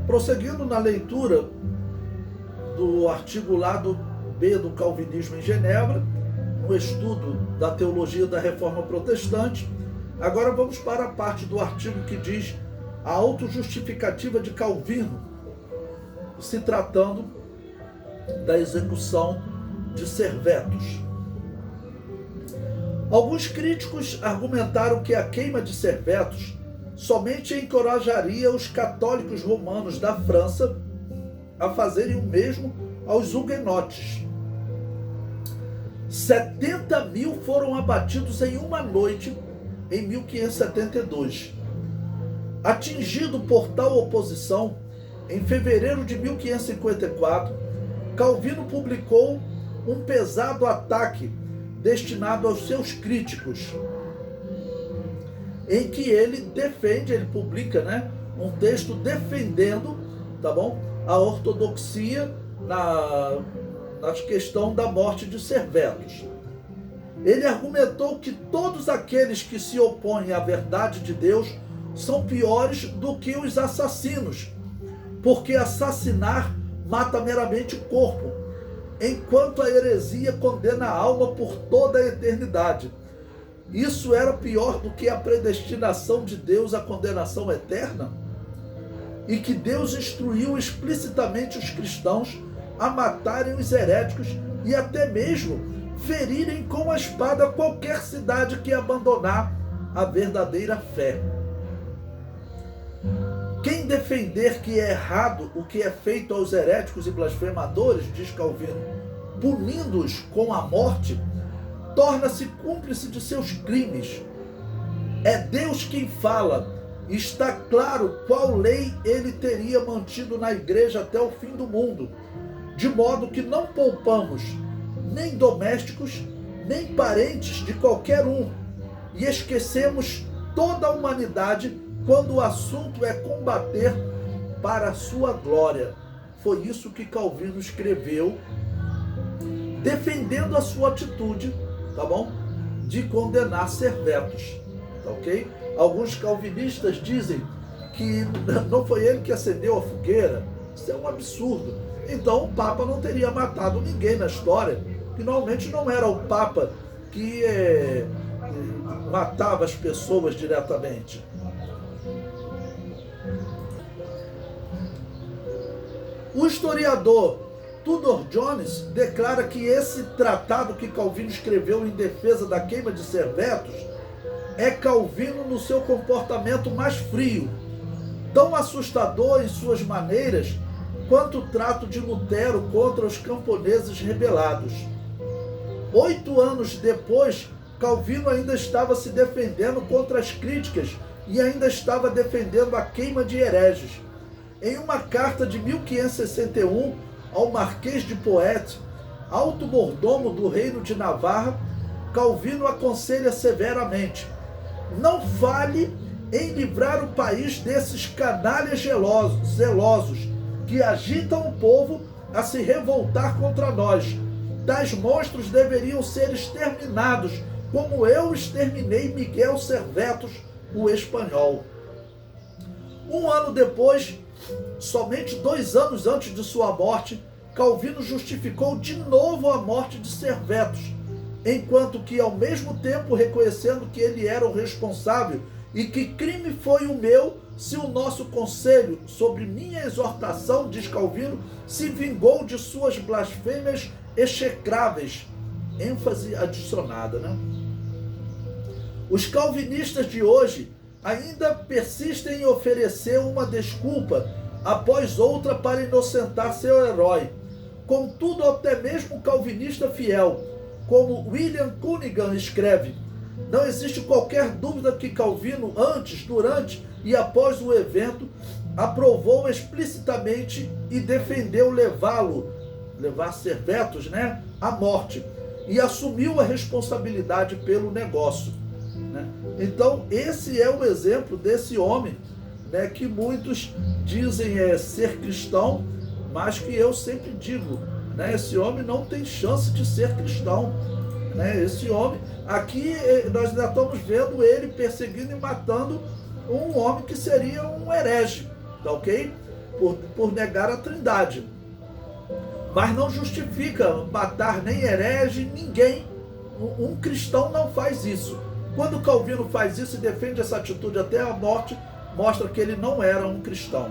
Prosseguindo na leitura do artigo lado B do Calvinismo em Genebra, no estudo da teologia da Reforma Protestante, agora vamos para a parte do artigo que diz a autojustificativa de Calvino, se tratando da execução de Servetus. Alguns críticos argumentaram que a queima de Servetus somente encorajaria os católicos romanos da França a fazerem o mesmo aos huguenotes. 70.000 foram abatidos em uma noite em 1572. Atingido por tal oposição, em fevereiro de 1554, Calvino publicou um pesado ataque destinado aos seus críticos, em que ele publica, um texto defendendo, a ortodoxia na questão da morte de Servetus. Ele argumentou que todos aqueles que se opõem à verdade de Deus são piores do que os assassinos, porque assassinar mata meramente o corpo, enquanto a heresia condena a alma por toda a eternidade. Isso era pior do que a predestinação de Deus à condenação eterna? E que Deus instruiu explicitamente os cristãos a matarem os heréticos e até mesmo ferirem com a espada qualquer cidade que abandonar a verdadeira fé. Quem defender que é errado o que é feito aos heréticos e blasfemadores, diz Calvino, punindo-os com a morte, torna-se cúmplice de seus crimes. É Deus quem fala. Está claro qual lei ele teria mantido na igreja até o fim do mundo, de modo que não poupamos nem domésticos, nem parentes de qualquer um, e esquecemos toda a humanidade quando o assunto é combater para a sua glória. Foi isso que Calvino escreveu, defendendo a sua atitude, de condenar Servetus, ok? Alguns calvinistas dizem que não foi ele que acendeu a fogueira. Isso é um absurdo. Então o Papa não teria matado ninguém na história, que normalmente não era o Papa que matava as pessoas diretamente. O historiador Tudor Jones declara que esse tratado que Calvino escreveu em defesa da queima de Servetus é Calvino no seu comportamento mais frio, tão assustador em suas maneiras quanto o trato de Lutero contra os camponeses rebelados. 8 anos depois, Calvino ainda estava se defendendo contra as críticas e ainda estava defendendo a queima de hereges. Em uma carta de 1561 ao Marquês de Poete, alto mordomo do reino de Navarra, Calvino aconselha severamente: não fale em livrar o país desses canalhas zelosos que agitam o povo a se revoltar contra nós. Tais monstros deveriam ser exterminados, como eu exterminei Miguel Servetus, o espanhol. Um ano depois, somente 2 anos antes de sua morte, Calvino justificou de novo a morte de Servetus, enquanto que, ao mesmo tempo, reconhecendo que ele era o responsável e que crime foi o meu se o nosso conselho, sobre minha exortação, diz Calvino, se vingou de suas blasfêmias execráveis. ênfase adicionada, Os calvinistas de hoje ainda persistem em oferecer uma desculpa após outra para inocentar seu herói. Contudo, até mesmo o calvinista fiel, como William Cunningham escreve, não existe qualquer dúvida que Calvino, antes, durante e após o evento, aprovou explicitamente e defendeu levar Servetus, à morte, e assumiu a responsabilidade pelo negócio. Então, esse é o exemplo desse homem, que muitos dizem ser cristão, mas que eu sempre digo, esse homem não tem chance de ser cristão. Esse homem, aqui nós ainda estamos vendo ele perseguindo e matando um homem que seria um herege, tá ok? por negar a Trindade. Mas não justifica matar nem herege, ninguém. Um cristão não faz isso. Quando Calvino faz isso e defende essa atitude até a morte, mostra que ele não era um cristão.